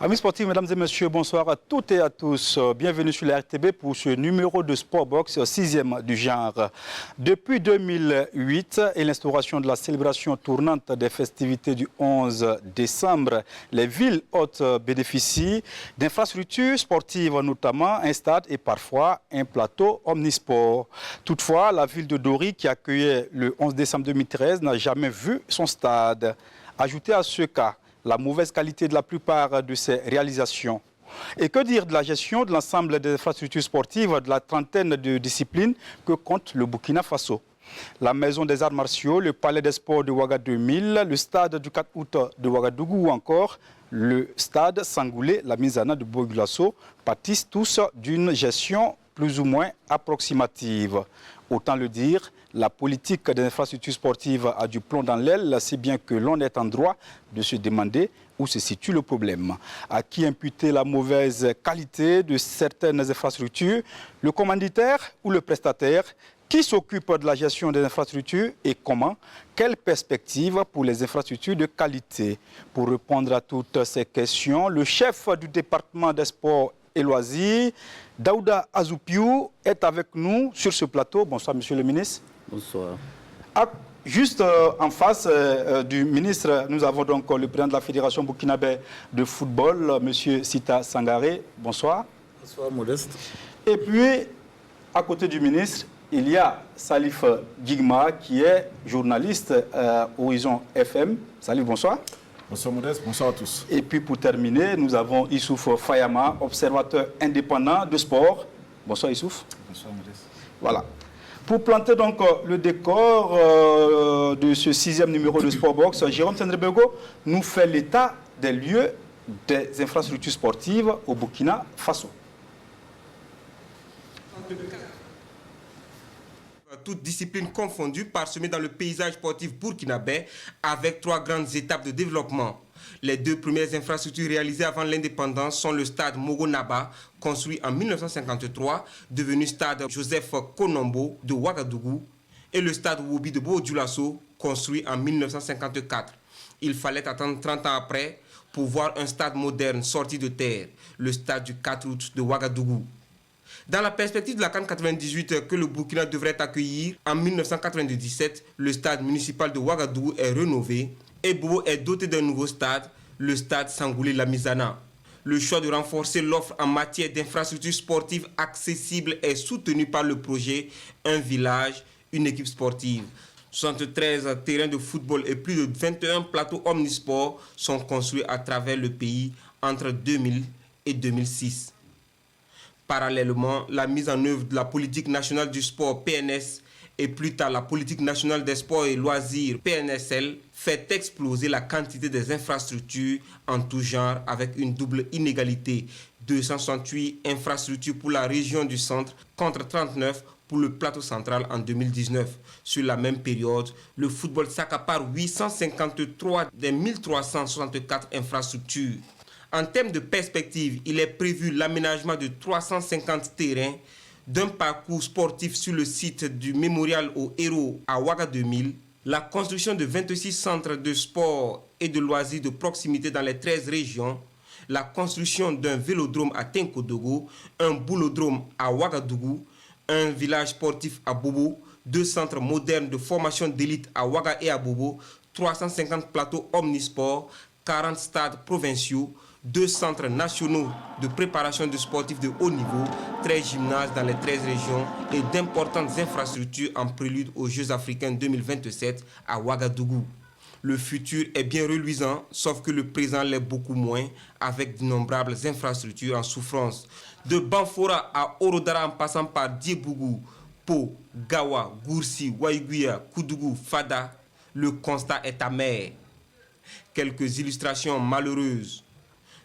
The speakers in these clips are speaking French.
Amis sportifs, mesdames et messieurs, bonsoir à toutes et à tous. Bienvenue sur la RTB pour ce numéro de Sportbox, 6e du genre. Depuis 2008 et l'instauration de la célébration tournante des festivités du 11 décembre, les villes hôtes bénéficient d'infrastructures sportives, notamment un stade et parfois un plateau omnisport. Toutefois, la ville de Dori, qui accueillait le 11 décembre 2013, n'a jamais vu son stade. Ajoutez à ce cas la mauvaise qualité de la plupart de ces réalisations. Et que dire de la gestion de l'ensemble des infrastructures sportives de la trentaine de disciplines que compte le Burkina Faso? La Maison des Arts Martiaux, le Palais des Sports de Ouaga 2000, le Stade du 4 août de Ouagadougou ou encore le Stade Sangoulé, la Mizana de Bourg-Glasso pâtissent tous d'une gestion plus ou moins approximative. Autant le dire, la politique des infrastructures sportives a du plomb dans l'aile, si bien que l'on est en droit de se demander où se situe le problème. À qui imputer la mauvaise qualité de certaines infrastructures? Le commanditaire ou le prestataire? Qui s'occupe de la gestion des infrastructures et comment? Quelles perspectives pour les infrastructures de qualité? Pour répondre à toutes ces questions, le chef du département des sports et loisirs, Daouda Azoupiou, est avec nous sur ce plateau. Bonsoir, monsieur le ministre. Bonsoir. Juste en face du ministre, nous avons donc le président de la Fédération burkinabé de football, monsieur Sita Sangaré. Bonsoir. Bonsoir, Modeste. Et puis, à côté du ministre, il y a Salif Gigma, qui est journaliste Horizon FM. Salif, bonsoir. Bonsoir Modeste, bonsoir à tous. Et puis pour terminer, nous avons Issouf Fayama, observateur indépendant de sport. Bonsoir Issouf. Bonsoir Modeste. Voilà. Pour planter donc le décor de ce 6e numéro de Sportbox, Jérôme Tendrebego nous fait l'état des lieux des infrastructures sportives au Burkina Faso. Toutes disciplines confondues, parsemées dans le paysage sportif burkinabé avec 3 grandes étapes de développement. Les 2 premières infrastructures réalisées avant l'indépendance sont le stade Mogonaba, construit en 1953, devenu stade Joseph Konombo de Ouagadougou, et le stade Wobi de Bourg-Glasso, construit en 1954. Il fallait attendre 30 ans après pour voir un stade moderne sorti de terre, le stade du 4 août de Ouagadougou. Dans la perspective de la CAN 98 que le Burkina devrait accueillir en 1997, le stade municipal de Ouagadougou est rénové et Bobo est doté d'un nouveau stade, le stade Sangoulé-La Mizana. Le choix de renforcer l'offre en matière d'infrastructures sportives accessibles est soutenu par le projet Un village, une équipe sportive. 73 terrains de football et plus de 21 plateaux omnisports sont construits à travers le pays entre 2000 et 2006. Parallèlement, la mise en œuvre de la politique nationale du sport PNS et plus tard la politique nationale des sports et loisirs PNSL fait exploser la quantité des infrastructures en tout genre avec une double inégalité. 268 infrastructures pour la région du centre contre 39 pour le plateau central en 2019. Sur la même période, le football s'accapare 853 des 1364 infrastructures. En termes de perspective, il est prévu l'aménagement de 350 terrains, d'un parcours sportif sur le site du mémorial aux héros à Ouaga 2000, la construction de 26 centres de sport et de loisirs de proximité dans les 13 régions, la construction d'un vélodrome à Tenkodogo, un boulodrome à Ouagadougou, un village sportif à Bobo, 2 centres modernes de formation d'élite à Ouaga et à Bobo, 350 plateaux omnisports, 40 stades provinciaux, 2 centres nationaux de préparation de sportifs de haut niveau, 13 gymnases dans les 13 régions et d'importantes infrastructures en prélude aux Jeux africains 2027 à Ouagadougou. Le futur est bien reluisant, sauf que le présent l'est beaucoup moins, avec d'innombrables infrastructures en souffrance. De Banfora à Orodara en passant par Diebougou, Po, Gawa, Goursi, Waïguia, Koudougou, Fada, le constat est amer. Quelques illustrations malheureuses.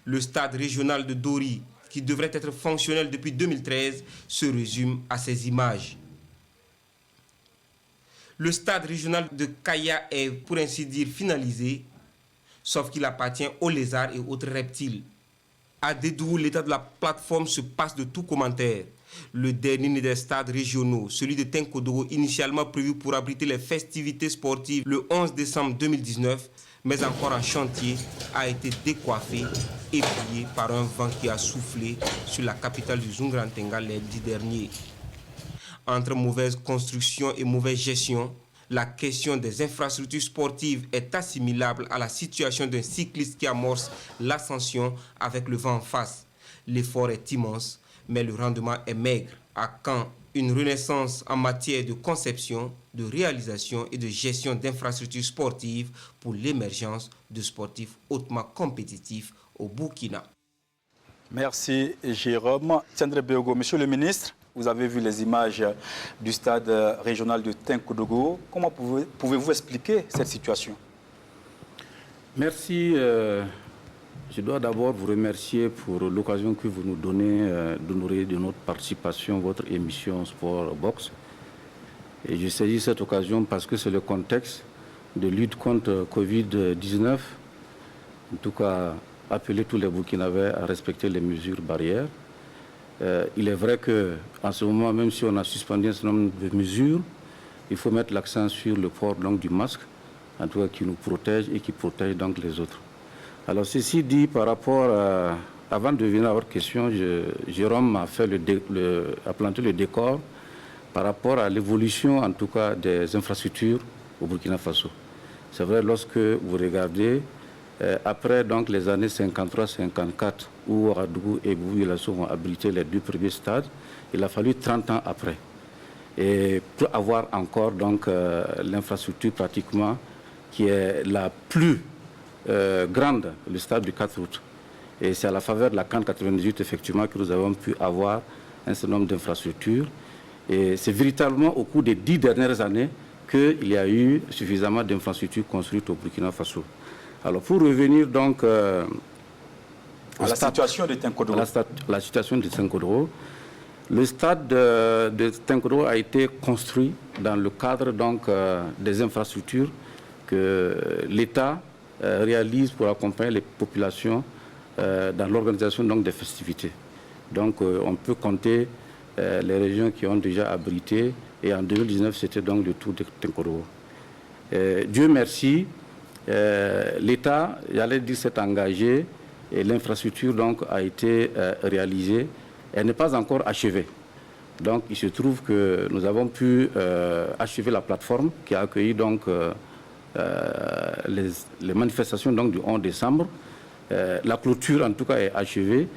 Le stade régional de Dori, qui devrait être fonctionnel depuis 2013, se résume à ces images. Le stade régional de Kaya est pour ainsi dire finalisé, sauf qu'il appartient aux lézards et autres reptiles. À Dédou, l'état de la plateforme se passe de tout commentaire. Le dernier des stades régionaux, celui de Tenkodoro, initialement prévu pour abriter les festivités sportives le 11 décembre 2019, mais encore en chantier, a été décoiffé et plié par un vent qui a soufflé sur la capitale du Zungrantenga les 10 derniers. Entre mauvaise construction et mauvaise gestion, la question des infrastructures sportives est assimilable à la situation d'un cycliste qui amorce l'ascension avec le vent en face. L'effort est immense, mais le rendement est maigre. À quand une renaissance en matière de conception, de réalisation et de gestion d'infrastructures sportives pour l'émergence de sportifs hautement compétitifs au Burkina? Merci Jérôme. Tendre Beogo, Monsieur le ministre, vous avez vu les images du stade régional de Tenkodogo. Comment pouvez-vous expliquer cette situation? Merci. Je dois d'abord vous remercier pour l'occasion que vous nous donnez d'honorer de notre participation à votre émission Sport Box. Et je saisis cette occasion parce que c'est le contexte de lutte contre Covid-19. En tout cas, appeler tous les Burkinabés à respecter les mesures barrières. Il est vrai qu'en ce moment, même si on a suspendu un certain nombre de mesures, il faut mettre l'accent sur le port donc, du masque, en tout cas qui nous protège et qui protège donc les autres. Alors ceci dit, par rapport à, avant de venir à votre question, Jérôme a planté le décor par rapport à l'évolution en tout cas des infrastructures au Burkina Faso. C'est vrai, lorsque vous regardez, après donc, les années 53-54, où Ouagadougou et Bouillasso ont abrité les deux premiers stades, il a fallu 30 ans après. Et pour avoir encore donc l'infrastructure pratiquement qui est la plus grande, le stade du 4 août. Et c'est à la faveur de la CAN 98 effectivement que nous avons pu avoir un certain nombre d'infrastructures. Et c'est véritablement au cours des 10 dernières années qu'il y a eu suffisamment d'infrastructures construites au Burkina Faso. Alors pour revenir donc à la situation de Tenkodoro. La situation de Tenkodoro, le stade de Tenkodoro a été construit dans le cadre donc des infrastructures que l'État réalise pour accompagner les populations dans l'organisation donc des festivités. Donc on peut compter les régions qui ont déjà abrité, et en 2019 c'était donc le tour de Tenkodoro. Dieu merci. L'État, j'allais dire, s'est engagé et l'infrastructure donc a été réalisée. Elle n'est pas encore achevée. Donc il se trouve que nous avons pu achever la plateforme qui a accueilli donc les manifestations donc, du 11 décembre. La clôture en tout cas est achevée,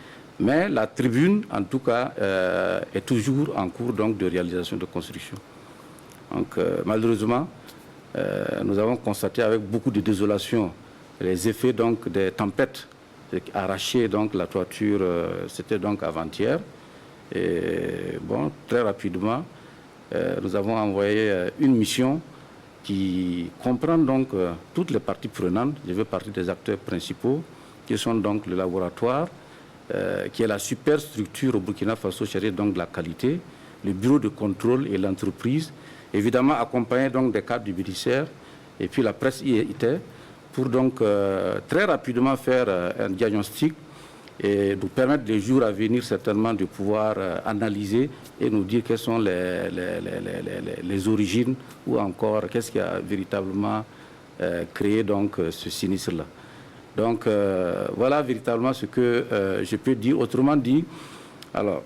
mais la tribune en tout cas est toujours en cours donc, de réalisation de construction. Donc malheureusement, nous avons constaté avec beaucoup de désolation les effets donc, des tempêtes arrachées donc, la toiture, c'était donc avant-hier. Et bon, très rapidement, nous avons envoyé une mission qui comprend donc toutes les parties prenantes. Je veux parler des acteurs principaux, qui sont donc le laboratoire, qui est la superstructure au Burkina Faso chargée donc de la qualité, le bureau de contrôle et l'entreprise, évidemment accompagné donc des cadres du ministère, et puis la presse y était, pour donc très rapidement faire un diagnostic et nous permettre les jours à venir certainement de pouvoir analyser et nous dire quelles sont les origines ou encore qu'est-ce qui a véritablement créé donc ce sinistre-là. Donc voilà véritablement ce que je peux dire. Autrement dit, alors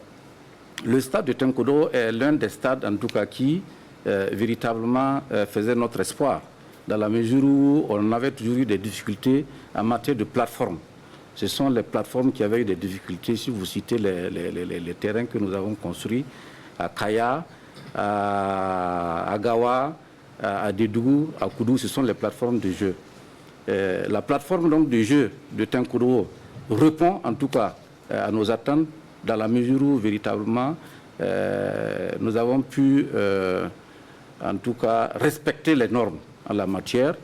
le stade de Tenkodoro est l'un des stades en tout cas qui véritablement faisait notre espoir, dans la mesure où on avait toujours eu des difficultés en matière de plateforme. Ce sont les plateformes qui avaient eu des difficultés. Si vous citez les terrains que nous avons construits à Kaya, à Gawa, à Dédougou, à Koudou, ce sont les plateformes de jeu. La plateforme donc, de jeu de Tenkodoro répond en tout cas à nos attentes dans la mesure où véritablement nous avons pu en tout cas respecter les normes en la matière.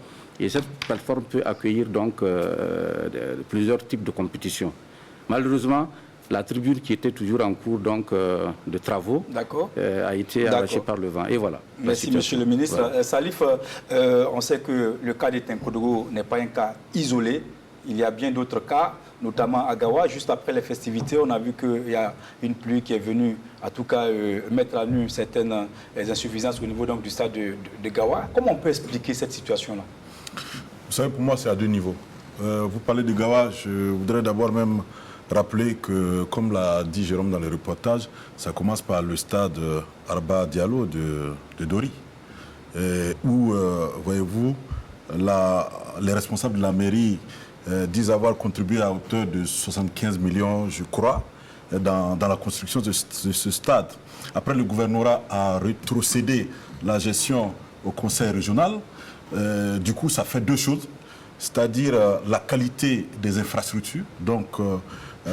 Et cette plateforme peut accueillir donc plusieurs types de compétitions. Malheureusement, la tribune qui était toujours en cours donc, de travaux a été arrachée par le vent. Et voilà. Merci, Monsieur le ministre. Voilà. Salif, on sait que le cas de Tenkodoro n'est pas un cas isolé. Il y a bien d'autres cas. notamment à Gawa. Juste après les festivités, on a vu qu'il y a une pluie qui est venue, en tout cas, mettre à nu certaines insuffisances au niveau donc, du stade de Gawa. Comment on peut expliquer cette situation-là? Vous savez, pour moi, c'est à deux niveaux. Vous parlez de Gawa, je voudrais d'abord même rappeler que, comme l'a dit Jérôme dans le reportage, ça commence par le stade Arba Diallo de Dori, où, voyez-vous, les responsables de la mairie disent avoir contribué à hauteur de 75 millions, je crois, dans la construction de ce stade. Après, le gouvernorat a rétrocédé la gestion au conseil régional. Du coup, ça fait deux choses, c'est-à-dire la qualité des infrastructures, donc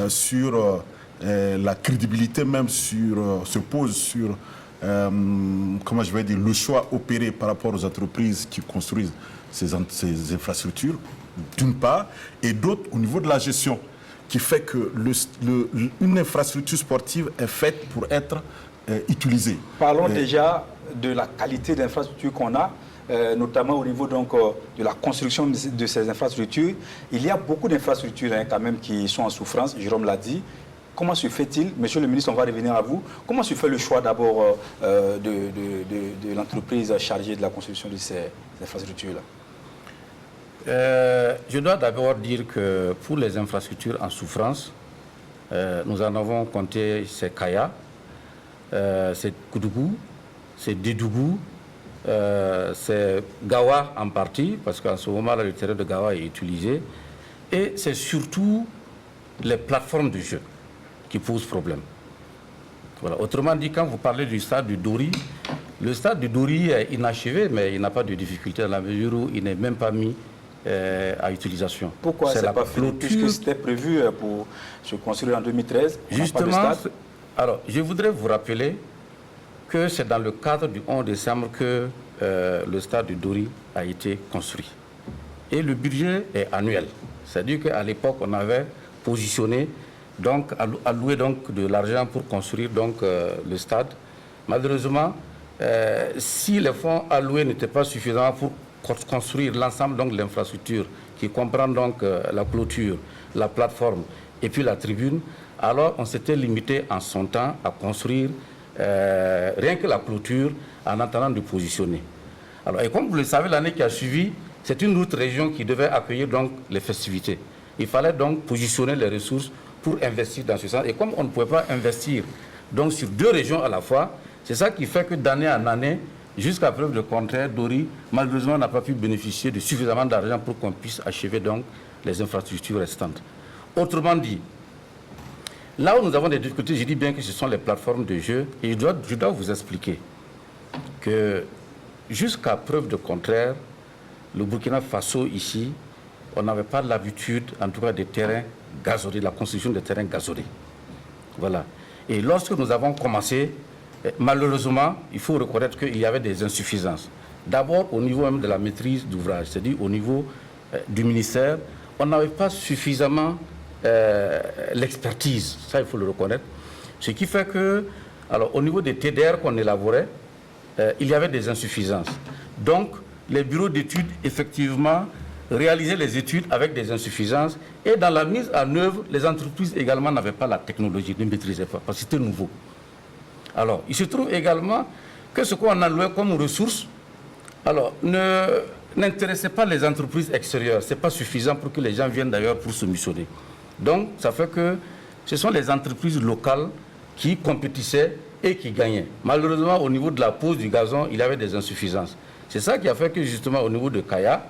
sur la crédibilité même se pose sur comment je vais dire, le choix opéré par rapport aux entreprises qui construisent ces infrastructures, d'une part, et d'autre au niveau de la gestion, qui fait que une infrastructure sportive est faite pour être utilisée. Parlons déjà de la qualité d'infrastructure qu'on a, notamment au niveau donc, de la construction de ces infrastructures. Il y a beaucoup d'infrastructures quand même qui sont en souffrance, Jérôme l'a dit. Comment se fait-il, monsieur le ministre, on va revenir à vous, comment se fait le choix d'abord de l'entreprise chargée de la construction de ces infrastructures-là? Je dois d'abord dire que pour les infrastructures en souffrance, nous en avons compté, c'est Kaya, c'est Koudougou, c'est Dédougou, c'est Gawa en partie, parce qu'en ce moment là, le terrain de Gawa est utilisé, et c'est surtout les plateformes de jeu qui posent problème. Voilà. Autrement dit, quand vous parlez du stade du Dori, le stade du Dori est inachevé, mais il n'a pas de difficulté dans la mesure où il n'est même pas mis à utilisation. Pourquoi c'est pas fini, puisque c'était prévu pour se construire en 2013? Justement, alors je voudrais vous rappeler que c'est dans le cadre du 11 décembre que le stade du Dori a été construit. Et le budget est annuel. C'est-à-dire qu'à l'époque, on avait positionné, donc, alloué donc, de l'argent pour construire donc, le stade. Malheureusement, si les fonds alloués n'étaient pas suffisants pour construire l'ensemble de l'infrastructure, qui comprend donc la clôture, la plateforme et puis la tribune, alors on s'était limité en son temps à construire rien que la clôture en attendant de positionner. Alors, et comme vous le savez, l'année qui a suivi, c'est une autre région qui devait accueillir donc les festivités. Il fallait donc positionner les ressources pour investir dans ce sens. Et comme on ne pouvait pas investir donc, sur deux régions à la fois, c'est ça qui fait que d'année en année, jusqu'à preuve de contraire, Dori, malheureusement, n'a pas pu bénéficier de suffisamment d'argent pour qu'on puisse achever donc, les infrastructures restantes. Autrement dit, là où nous avons des difficultés, je dis bien que ce sont les plateformes de jeu, et je dois vous expliquer que jusqu'à preuve de contraire, le Burkina Faso ici, on n'avait pas l'habitude, en tout cas, des terrains gazonnés, la construction des terrains gazonnés. Voilà. Et lorsque nous avons commencé, malheureusement, il faut reconnaître qu'il y avait des insuffisances. D'abord, au niveau même de la maîtrise d'ouvrage, c'est-à-dire au niveau du ministère, on n'avait pas suffisamment l'expertise, ça il faut le reconnaître. Ce qui fait que, alors, au niveau des TDR qu'on élaborait, il y avait des insuffisances. Donc, les bureaux d'études, effectivement, réaliser les études avec des insuffisances. Et dans la mise en œuvre, les entreprises également n'avaient pas la technologie, ne maîtrisaient pas, parce que c'était nouveau. Alors, il se trouve également que ce qu'on allouait comme ressources, alors, n'intéressait pas les entreprises extérieures. Ce n'est pas suffisant pour que les gens viennent d'ailleurs pour se missionner. Donc, ça fait que ce sont les entreprises locales qui compétissaient et qui gagnaient. Malheureusement, au niveau de la pose du gazon, il y avait des insuffisances. C'est ça qui a fait que, justement, au niveau de Kaya,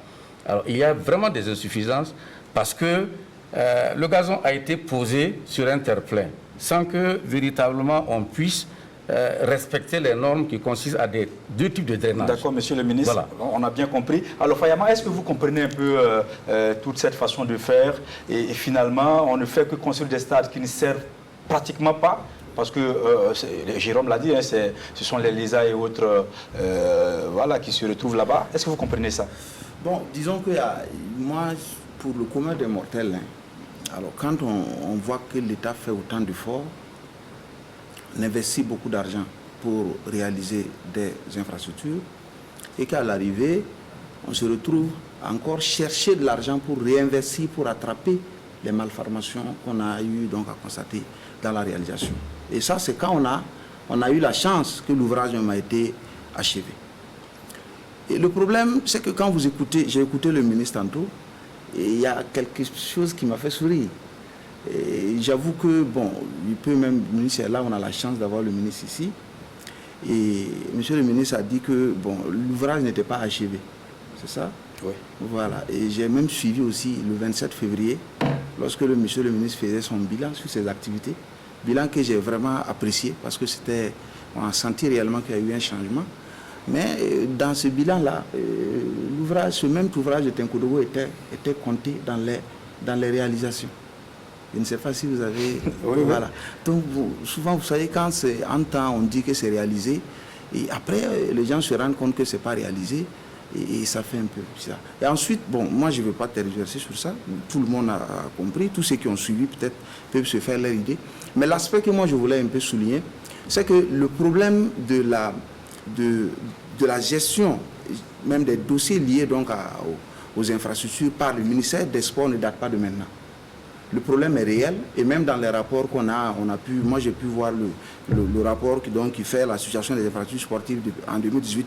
alors, il y a vraiment des insuffisances parce que le gazon a été posé sur un terre-plein sans que, véritablement, on puisse respecter les normes qui consistent à deux types de drainage. D'accord, monsieur le ministre, voilà. On a bien compris. Alors, Fayama, est-ce que vous comprenez un peu toute cette façon de faire et finalement, on ne fait que construire des stades qui ne servent pratiquement pas? Parce que, Jérôme l'a dit, hein, ce sont les LISA et autres voilà, qui se retrouvent là-bas. Est-ce que vous comprenez ça? Bon, disons que moi, pour le commun des mortels, hein, alors quand on voit que l'État fait autant d'efforts, on investit beaucoup d'argent pour réaliser des infrastructures, et qu'à l'arrivée, on se retrouve encore chercher de l'argent pour réinvestir, pour attraper les malformations qu'on a eu donc à constater dans la réalisation. Et ça, c'est quand on a eu la chance que l'ouvrage a été achevé. Et le problème, c'est que quand vous écoutez, j'ai écouté le ministre tantôt, et il y a quelque chose qui m'a fait sourire. Et j'avoue que, bon, il peut même, le ministre est là, on a la chance d'avoir le ministre ici. Et monsieur le ministre a dit que, bon, l'ouvrage n'était pas achevé. C'est ça? Oui. Voilà. Et j'ai même suivi aussi le 27 février, lorsque monsieur le ministre faisait son bilan sur ses activités. Bilan que j'ai vraiment apprécié, parce que c'était, on a senti réellement qu'il y a eu un changement. Mais dans ce bilan-là, ce même ouvrage de Tenkodogo était compté dans les réalisations. Je ne sais pas si vous avez... Oui, voilà. Donc, souvent, vous savez, quand c'est en temps, on dit que c'est réalisé, et après, les gens se rendent compte que ce n'est pas réalisé, et ça fait un peu ça. Et ensuite, bon, moi, je ne veux pas tergiverser sur ça. Tout le monde a compris. Tous ceux qui ont suivi, peut-être, peuvent se faire leur idée. Mais l'aspect que moi, je voulais un peu souligner, c'est que le problème de la gestion, même des dossiers liés donc aux infrastructures par le ministère des Sports ne date pas de maintenant. Le problème est réel et même dans les rapports moi j'ai pu voir le rapport qui fait la situation des infrastructures sportives en 2018.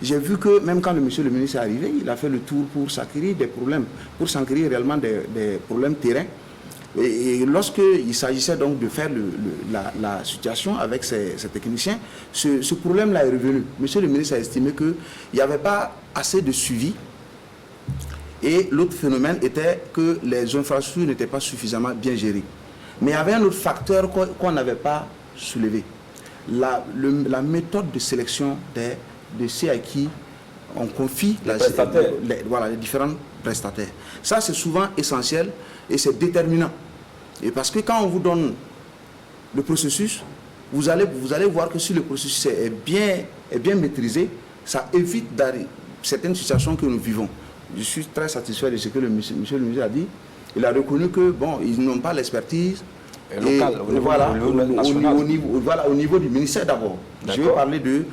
J'ai vu que même quand monsieur le ministre est arrivé, il a fait le tour pour s'enquérir des problèmes, pour s'enquérir réellement des problèmes terrain. Et lorsqu'il s'agissait donc de faire la situation avec ces techniciens, ce problème-là est revenu. Monsieur le ministre a estimé qu'il n'y avait pas assez de suivi. Et l'autre phénomène était que les infrastructures n'étaient pas suffisamment bien gérées. Mais il y avait un autre facteur qu'on n'avait pas soulevé. La méthode de sélection de ceux à qui on confie les différents prestataires. Ça, c'est souvent essentiel et c'est déterminant. Et parce que quand on vous donne le processus, vous allez voir que si le processus est bien maîtrisé, ça évite certaines situations que nous vivons. Je suis très satisfait de ce que monsieur le ministre a dit. Il a reconnu que, bon, ils n'ont pas l'expertise. Locale, au niveau du ministère d'abord. Je vais parler de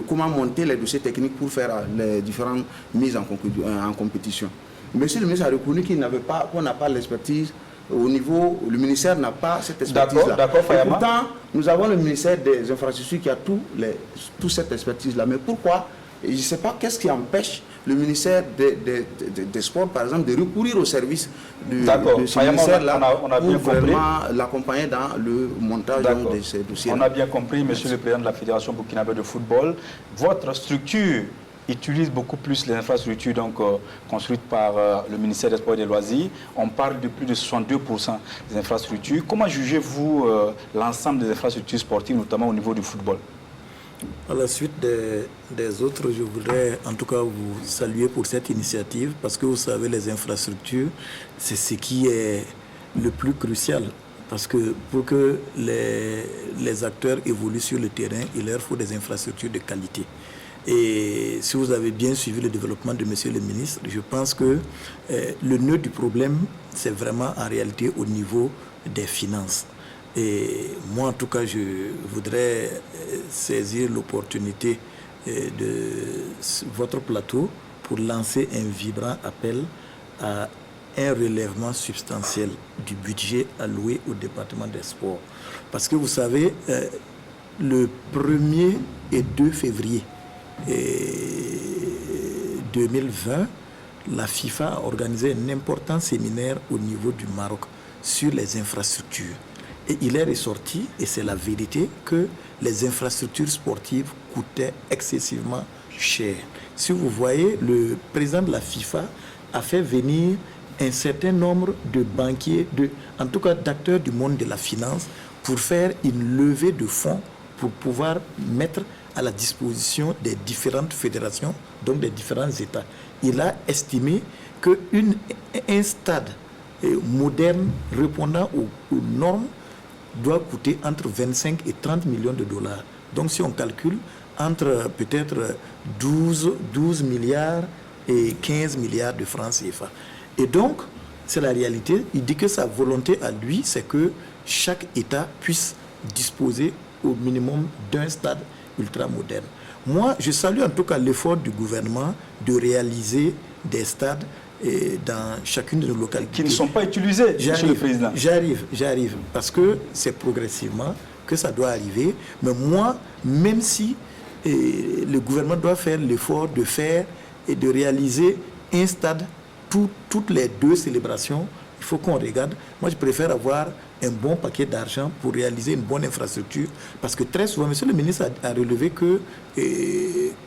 comment monter les dossiers techniques pour faire les différentes mises en compétition. Monsieur le ministre a reconnu qu'on n'a pas l'expertise au niveau, le ministère n'a pas cette expertise-là. D'accord, Fayama. Pourtant, nous avons le ministère des infrastructures qui a toute cette expertise-là. Mais pourquoi? Je ne sais pas qu'est-ce qui empêche le ministère des Sports, par exemple, de recourir au service de ce ministère-là pour vraiment l'accompagner dans le montage de ces dossiers. On a bien compris, monsieur le président de la Fédération burkinabé de football. Votre structure utilise beaucoup plus les infrastructures construites par le ministère des Sports et des Loisirs. On parle de plus de 62% des infrastructures. Comment jugez-vous l'ensemble des infrastructures sportives, notamment au niveau du football? À la suite des autres, je voudrais en tout cas vous saluer pour cette initiative parce que vous savez, les infrastructures, c'est ce qui est le plus crucial. Parce que pour que les acteurs évoluent sur le terrain, il leur faut des infrastructures de qualité. Et si vous avez bien suivi le développement de monsieur le ministre, je pense que le nœud du problème, c'est vraiment en réalité au niveau des finances. Et moi, en tout cas, je voudrais saisir l'opportunité de votre plateau pour lancer un vibrant appel à un relèvement substantiel du budget alloué au département des sports. Parce que vous savez, le 1er et 2 février 2020, la FIFA a organisé un important séminaire au niveau du Maroc sur les infrastructures. Et il est ressorti, et c'est la vérité, que les infrastructures sportives coûtaient excessivement cher. Si vous voyez, le président de la FIFA a fait venir un certain nombre de banquiers, en tout cas d'acteurs du monde de la finance, pour faire une levée de fonds pour pouvoir mettre à la disposition des différentes fédérations, donc des différents États. Il a estimé qu'un stade moderne répondant aux normes doit coûter entre 25 et 30 millions de dollars. Donc si on calcule, entre peut-être 12 milliards et 15 milliards de francs CFA. Et donc, c'est la réalité. Il dit que sa volonté à lui, c'est que chaque État puisse disposer au minimum d'un stade ultramoderne. Moi, je salue en tout cas l'effort du gouvernement de réaliser des stades dans chacune de nos localités. Qui ne sont pas utilisés, Monsieur le Président. J'arrive, parce que c'est progressivement que ça doit arriver. Mais moi, même si le gouvernement doit faire l'effort de faire et de réaliser un stade toutes les 2 célébrations, il faut qu'on regarde. Moi, je préfère avoir un bon paquet d'argent pour réaliser une bonne infrastructure. Parce que très souvent, monsieur le ministre a relevé que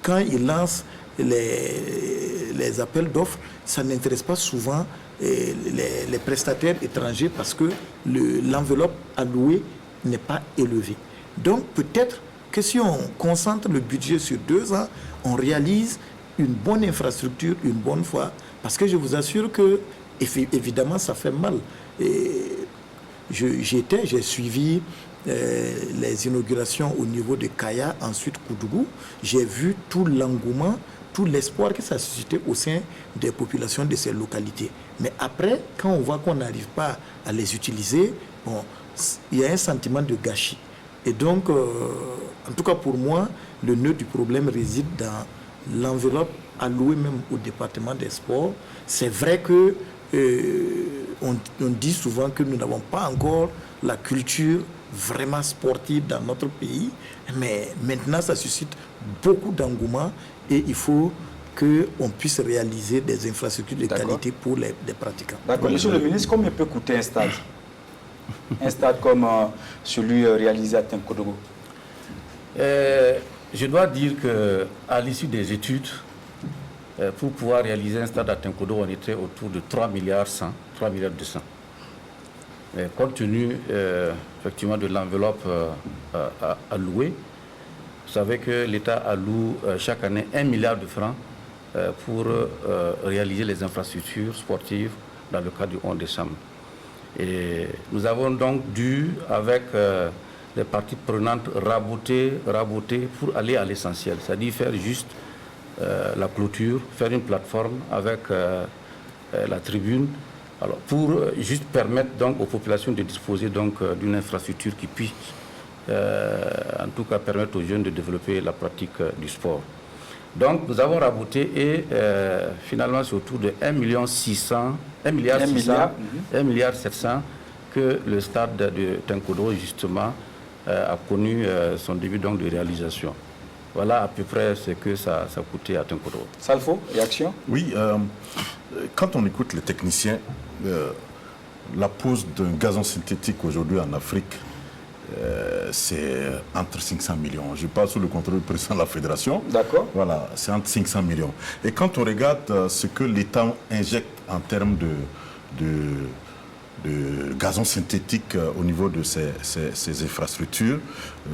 quand il lance les appels d'offres, ça n'intéresse pas souvent les prestataires étrangers parce que l'enveloppe allouée n'est pas élevée. Donc, peut-être que si on concentre le budget sur 2 ans, on réalise une bonne infrastructure une bonne fois. Parce que je vous assure que, évidemment, ça fait mal. J'ai suivi les inaugurations au niveau de Kaya, ensuite Koudougou. J'ai vu tout l'engouement, tout l'espoir que ça a suscité au sein des populations de ces localités. Mais après, quand on voit qu'on n'arrive pas à les utiliser, bon, il y a un sentiment de gâchis. Et donc, en tout cas pour moi, le nœud du problème réside dans l'enveloppe allouée même au département des sports. C'est vrai que on dit souvent que nous n'avons pas encore la culture vraiment sportive dans notre pays, mais maintenant ça suscite beaucoup d'engouement et il faut qu'on puisse réaliser des infrastructures de qualité pour les pratiquants. D'accord. Monsieur le ministre, combien peut coûter un stade? Un stade comme celui réalisé à Tinkodogo? Je dois dire qu'à l'issue des études, pour pouvoir réaliser un stade à Tinkodogo, on était autour de 3 milliards 200. Compte tenu effectivement de l'enveloppe allouée, vous savez que l'État alloue chaque année 1 milliard de francs pour réaliser les infrastructures sportives dans le cadre du 11 décembre. Et nous avons donc dû, avec les parties prenantes, raboter pour aller à l'essentiel, c'est-à-dire faire juste la clôture, faire une plateforme avec la tribune, alors pour juste permettre donc aux populations de disposer donc d'une infrastructure qui puisse en tout cas permettre aux jeunes de développer la pratique du sport. Donc nous avons raboté et finalement c'est autour de 1,7 milliard que le stade de Tinkodogo justement a connu son début donc de réalisation. Voilà à peu près ce que ça a coûté à Tinkodogo. Salfo, réaction? Oui, quand on écoute les techniciens, la pose d'un gazon synthétique aujourd'hui en Afrique, c'est entre 500 millions. Je parle sous le contrôle du président de la fédération. D'accord. Voilà, c'est entre 500 millions. Et quand on regarde ce que l'État injecte en termes de gazon synthétique au niveau de ces infrastructures,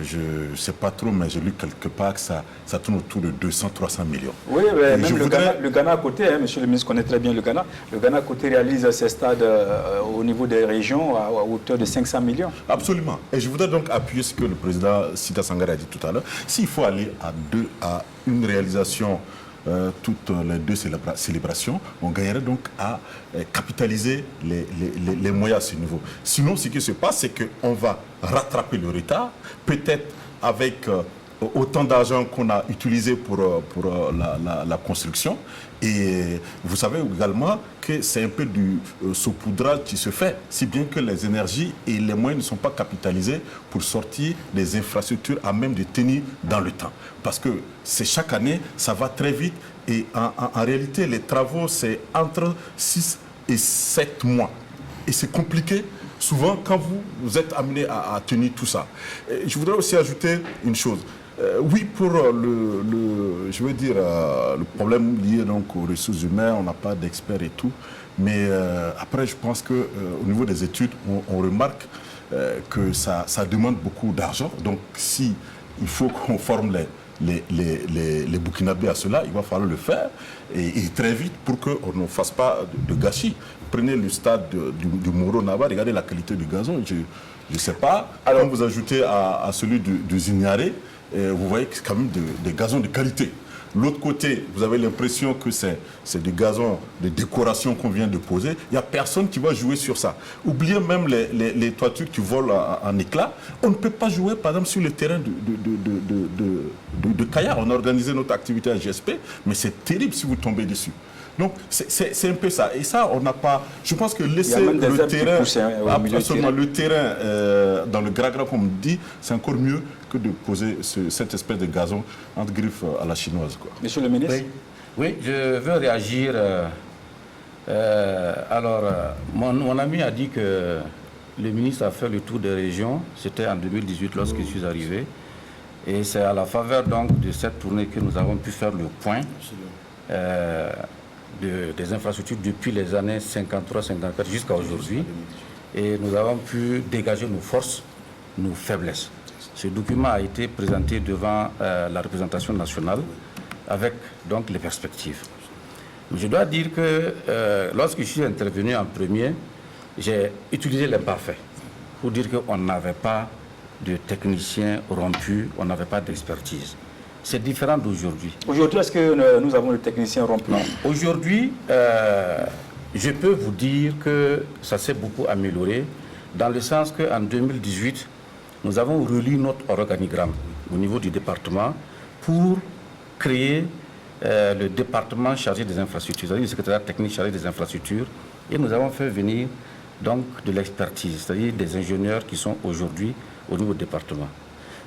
je ne sais pas trop, mais j'ai lu quelque part que ça tourne autour de 200-300 millions. Oui, mais même le Ghana à côté, monsieur le ministre connaît très bien le Ghana. Le Ghana à côté réalise ses stades au niveau des régions à hauteur de 500 millions. Absolument. Et je voudrais donc appuyer ce que le président Sita Sangare a dit tout à l'heure. S'il faut aller à une réalisation toutes les 2 célébrations, on gagnerait donc à capitaliser les moyens à ce niveau. Sinon, ce qui se passe, c'est qu'on va rattraper le retard, peut-être avec autant d'argent qu'on a utilisé pour la construction. Et vous savez également que c'est un peu du saupoudrage qui se fait, si bien que les énergies et les moyens ne sont pas capitalisés pour sortir des infrastructures à même de tenir dans le temps. Parce que c'est chaque année, ça va très vite et en réalité, les travaux, c'est entre 6 et 7 mois. Et c'est compliqué souvent quand vous êtes amené à tenir tout ça. Et je voudrais aussi ajouter une chose. Oui, pour le problème lié donc aux ressources humaines, on n'a pas d'experts et tout. Mais après, je pense qu'au niveau des études, on remarque que ça demande beaucoup d'argent. Donc, si il faut qu'on forme les Burkinabés à cela, il va falloir le faire et très vite pour qu'on ne fasse pas de gâchis. Prenez le stade du Moro Naba, regardez la qualité du gazon. Je ne sais pas. Alors, quand vous ajoutez à celui du Zignaré, vous voyez que c'est quand même des gazons de qualité. L'autre côté, vous avez l'impression que c'est des gazons de décoration qu'on vient de poser. Il n'y a personne qui va jouer sur ça. Oubliez même les toitures qui volent en éclats. On ne peut pas jouer, par exemple, sur le terrain de Kaya. On a organisé notre activité à GSP, mais c'est terrible si vous tombez dessus. Donc c'est un peu ça. Et ça, on n'a pas... Je pense que laisser le terrain, le terrain dans le gras-gras, comme on dit, c'est encore mieux que de poser cette espèce de gazon entre griffes à la chinoise, quoi. Monsieur le ministre. Oui, je veux réagir. Mon ami a dit que le ministre a fait le tour des régions. C'était en 2018 lorsque je suis arrivé. Et c'est à la faveur donc de cette tournée que nous avons pu faire le point des infrastructures depuis les années 53-54 jusqu'à aujourd'hui. Et nous avons pu dégager nos forces, nos faiblesses. Ce document a été présenté devant la représentation nationale avec donc les perspectives. Je dois dire que lorsque je suis intervenu en premier, j'ai utilisé l'imparfait pour dire qu'on n'avait pas de techniciens rompus, on n'avait pas d'expertise. C'est différent d'aujourd'hui. Aujourd'hui, est-ce que nous avons des techniciens rompus? Aujourd'hui, je peux vous dire que ça s'est beaucoup amélioré, dans le sens qu'en 2018, nous avons relu notre organigramme au niveau du département pour créer le département chargé des infrastructures, c'est-à-dire le secrétariat technique chargé des infrastructures, et nous avons fait venir donc de l'expertise, c'est-à-dire des ingénieurs qui sont aujourd'hui au niveau du département.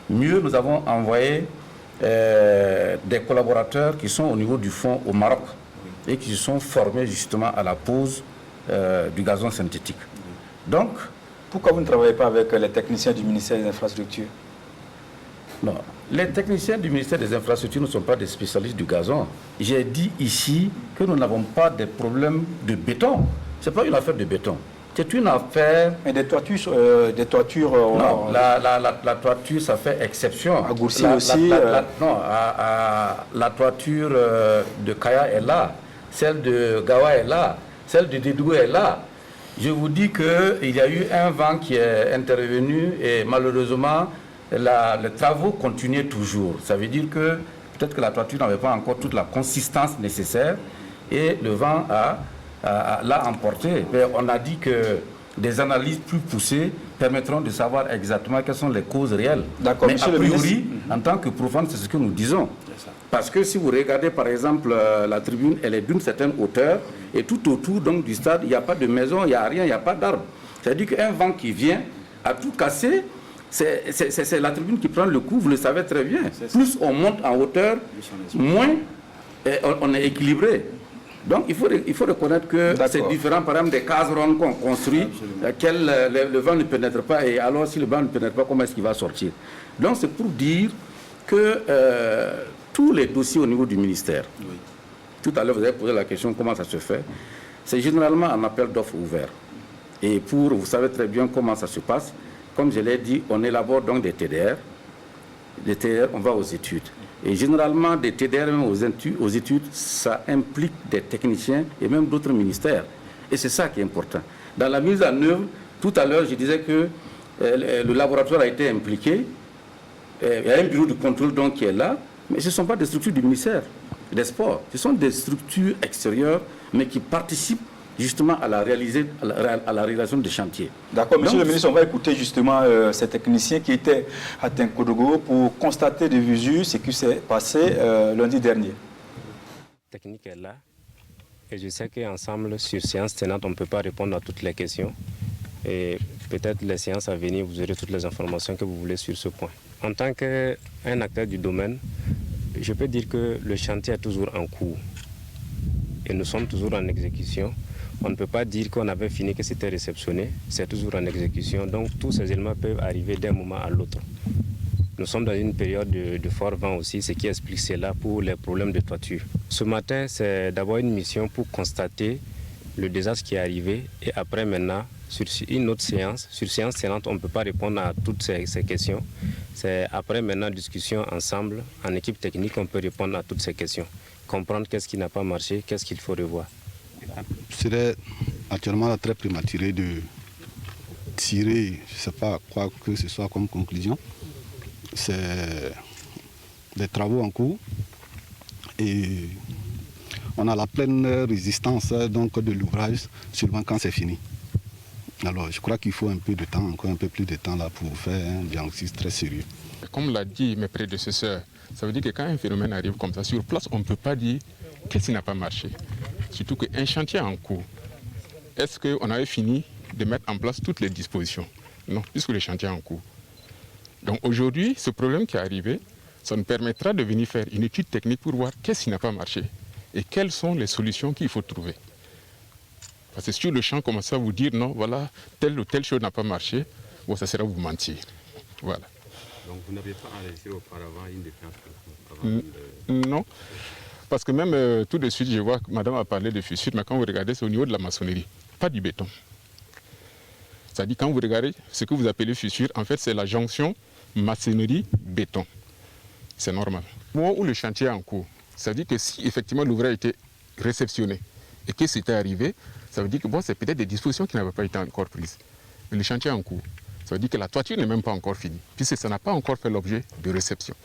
Mieux, nous avons envoyé des collaborateurs qui sont au niveau du fonds au Maroc et qui se sont formés justement à la pose du gazon synthétique. Donc, pourquoi vous ne travaillez pas avec les techniciens du ministère des Infrastructures? Non, les techniciens du ministère des Infrastructures ne sont pas des spécialistes du gazon. J'ai dit ici que nous n'avons pas de problème de béton. Ce n'est pas une affaire de béton. C'est une affaire... Mais des toitures... non, la toiture, ça fait exception. À Gourcy aussi... non, la toiture de Kaya est là. Celle de Gawa est là. Celle de Dédou est là. Je vous dis qu'il y a eu un vent qui est intervenu et malheureusement, les travaux continuaient toujours. Ça veut dire que peut-être que la toiture n'avait pas encore toute la consistance nécessaire et le vent l'a emporté. Mais on a dit que des analyses plus poussées permettront de savoir exactement quelles sont les causes réelles. D'accord, mais a priori, en tant que profane, c'est ce que nous disons. Parce que si vous regardez par exemple la tribune, elle est d'une certaine hauteur et tout autour donc, du stade, il n'y a pas de maison, il n'y a rien, il n'y a pas d'arbre. C'est-à-dire qu'un vent qui vient à tout casser, c'est la tribune qui prend le coup, vous le savez très bien. Plus on monte en hauteur, moins on est équilibré. Donc il faut reconnaître que c'est différent, par exemple, des cases rondes qu'on construit, lesquelles le vent ne pénètre pas, et alors si le vent ne pénètre pas, comment est-ce qu'il va sortir? Donc c'est pour dire que tous les dossiers au niveau du ministère, tout à l'heure vous avez posé la question comment ça se fait, c'est généralement un appel d'offres ouvert. Et vous savez très bien comment ça se passe, comme je l'ai dit, on élabore donc des TDR. Des TDR, on va aux études. Et généralement, des TDR même aux études, ça implique des techniciens et même d'autres ministères. Et c'est ça qui est important. Dans la mise en œuvre, tout à l'heure, je disais que le laboratoire a été impliqué. Il y a un bureau de contrôle donc qui est là, mais ce ne sont pas des structures du ministère des Sports. Ce sont des structures extérieures, mais qui participent justement à la réalisation des chantiers. D'accord, monsieur le ministre, on va écouter justement ces techniciens qui étaient à Tinkodogo pour constater de visu ce qui s'est passé lundi dernier. La technique est là et je sais qu'ensemble, sur séance tenante, on ne peut pas répondre à toutes les questions. Et peut-être les séances à venir, vous aurez toutes les informations que vous voulez sur ce point. En tant qu'un acteur du domaine, je peux dire que le chantier est toujours en cours et nous sommes toujours en exécution. On ne peut pas dire qu'on avait fini, que c'était réceptionné, c'est toujours en exécution. Donc tous ces éléments peuvent arriver d'un moment à l'autre. Nous sommes dans une période de fort vent aussi, ce qui explique cela pour les problèmes de toiture. Ce matin, c'est d'abord une mission pour constater le désastre qui est arrivé et après maintenant, sur une autre séance, sur séance tenante, on ne peut pas répondre à toutes ces questions. C'est après maintenant discussion ensemble, en équipe technique, on peut répondre à toutes ces questions. Comprendre qu'est-ce qui n'a pas marché, qu'est-ce qu'il faut revoir. Ce serait actuellement très prématuré de tirer, je ne sais pas quoi que ce soit comme conclusion. C'est des travaux en cours et on a la pleine résistance donc, de l'ouvrage seulement quand c'est fini. Alors je crois qu'il faut un peu de temps, encore un peu plus de temps là pour faire un diagnostic très sérieux. Comme l'a dit mes prédécesseurs, ça veut dire que quand un phénomène arrive comme ça, sur place, on ne peut pas dire qu'est-ce qui n'a pas marché. surtout qu'un chantier en cours, est-ce qu'on avait fini de mettre en place toutes les dispositions? Non, puisque le chantier est en cours. Donc aujourd'hui, ce problème qui est arrivé, ça nous permettra de venir faire une étude technique pour voir qu'est-ce qui n'a pas marché et quelles sont les solutions qu'il faut trouver. Parce que sur le champ, commencer à vous dire non, voilà, telle ou telle chose n'a pas marché, bon, ça sera vous mentir. Voilà. Donc vous n'aviez pas enregistré auparavant une défiance? Non, parce que même tout de suite, je vois que madame a parlé de fissures, mais quand vous regardez, c'est au niveau de la maçonnerie, pas du béton. C'est-à-dire quand vous regardez ce que vous appelez fissure, en fait, c'est la jonction maçonnerie-béton. C'est normal. Au moment où le chantier est en cours, ça veut dire que si effectivement l'ouvrage a été réceptionné et que c'était arrivé, ça veut dire que bon, c'est peut-être des dispositions qui n'avaient pas été encore prises. Mais le chantier est en cours. Ça veut dire que la toiture n'est même pas encore finie, puisque ça n'a pas encore fait l'objet de réception.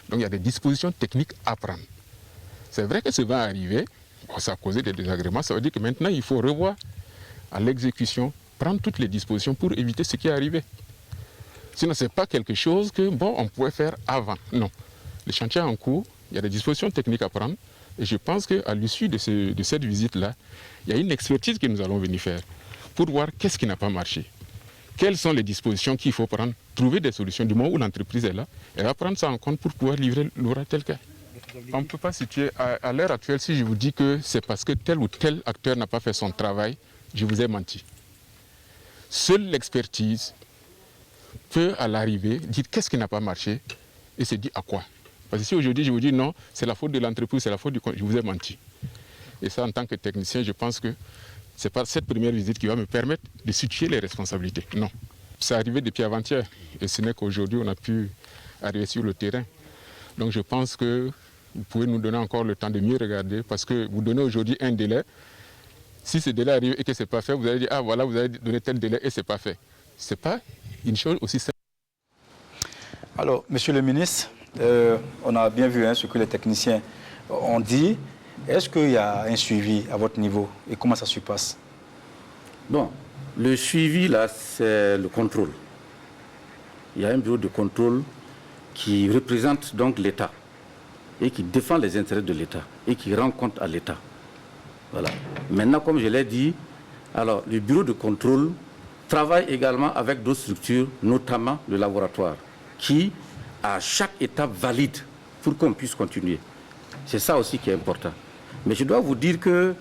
Donc il y a des dispositions techniques à prendre. C'est vrai que ça va arriver, bon, ça a causé des désagréments, ça veut dire que maintenant il faut revoir à l'exécution, prendre toutes les dispositions pour éviter ce qui est arrivé. Sinon, ce n'est pas quelque chose que, bon, on pouvait faire avant. Non. Le chantier est en cours, il y a des dispositions techniques à prendre. Et je pense qu'à l'issue de cette visite-là, il y a une expertise que nous allons venir faire pour voir qu'est-ce qui n'a pas marché. Quelles sont les dispositions qu'il faut prendre, trouver des solutions. Du moment où l'entreprise est là, elle va prendre ça en compte pour pouvoir livrer l'ouvrage tel quel. On ne peut pas situer, à l'heure actuelle, si je vous dis que c'est parce que tel ou tel acteur n'a pas fait son travail, je vous ai menti. Seule l'expertise peut, à l'arrivée, dire qu'est-ce qui n'a pas marché et se dire à quoi. Parce que si aujourd'hui je vous dis non, c'est la faute de l'entreprise, c'est la faute du... Je vous ai menti. Et ça, en tant que technicien, je pense que ce n'est pas cette première visite qui va me permettre de situer les responsabilités. Non. C'est arrivé depuis avant-hier. Et ce n'est qu'aujourd'hui on a pu arriver sur le terrain. Donc je pense que vous pouvez nous donner encore le temps de mieux regarder parce que vous donnez aujourd'hui un délai. Si ce délai arrive et que ce n'est pas fait, vous allez dire, ah voilà, vous avez donné tel délai et ce n'est pas fait. Ce n'est pas une chose aussi simple. Alors, monsieur le ministre, on a bien vu ce que les techniciens ont dit. Est-ce qu'il y a un suivi à votre niveau et comment ça se passe? Bon, le suivi, là, c'est le contrôle. Il y a un bureau de contrôle qui représente donc l'État et qui défend les intérêts de l'État et qui rend compte à l'État. Voilà. Maintenant, comme je l'ai dit, alors, le bureau de contrôle travaille également avec d'autres structures, notamment le laboratoire, qui, à chaque étape, valide pour qu'on puisse continuer. C'est ça aussi qui est important. Mais je dois vous dire que